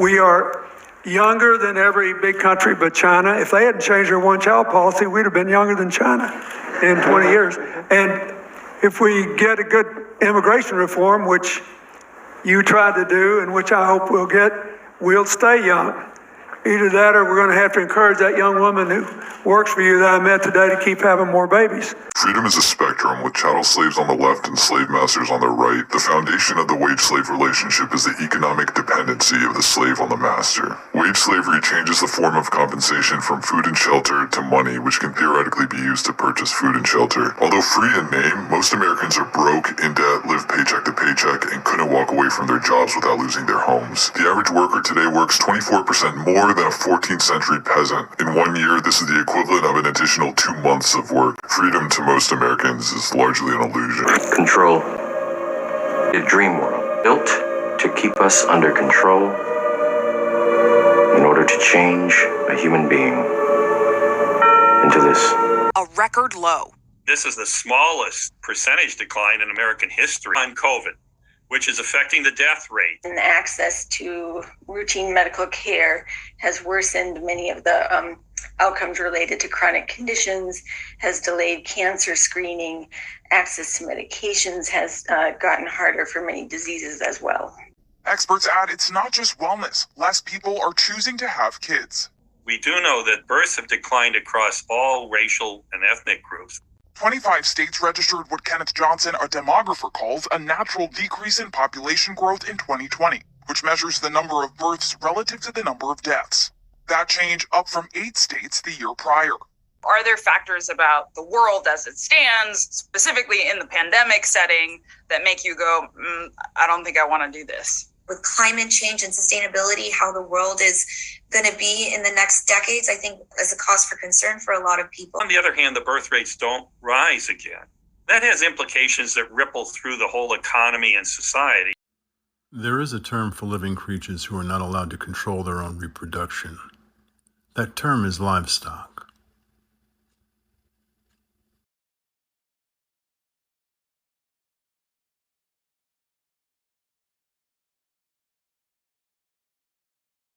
We are younger than every big country but China. If they hadn't changed their one-child policy, we'd have been younger than China in 20 years. And if we get a good immigration reform, which you tried to do and which I hope we'll get, we'll stay young. Either that or we're going to have to encourage that young woman who works for you that I met today to keep having more babies. Freedom is a spectrum with chattel slaves on the left and slave masters on the right. The foundation of the wage-slave relationship is the economic dependency of the slave on the master. Wage slavery changes the form of compensation from food and shelter to money, which can theoretically be used to purchase food and shelter. Although free in name, most Americans are broke, in debt, live paycheck to paycheck, and couldn't walk away from their jobs without losing their homes. The average worker today works 24% more than a 14th century peasant. In 1 year, this is the equivalent of an additional 2 months of work. Freedom to most Americans is largely an illusion. Control. A dream world built to keep us under control in order to change a human being into this. A record low. This is the smallest percentage decline in American history on COVID, which is affecting the death rate. And access to routine medical care has worsened many of the outcomes related to chronic conditions, has delayed cancer screening, access to medications has gotten harder for many diseases as well. Experts add it's not just wellness. Less people are choosing to have kids. We do know that births have declined across all racial and ethnic groups. 25 states registered what Kenneth Johnson, a demographer, calls a natural decrease in population growth in 2020, which measures the number of births relative to the number of deaths. That change up from 8 states the year prior. Are there factors about the world as it stands, specifically in the pandemic setting, that make you go, I don't think I want to do this? With climate change and sustainability, how the world is going to be in the next decades, I think is a cause for concern for a lot of people. On the other hand, the birth rates don't rise again. That has implications that ripple through the whole economy and society. There is a term for living creatures who are not allowed to control their own reproduction. That term is livestock.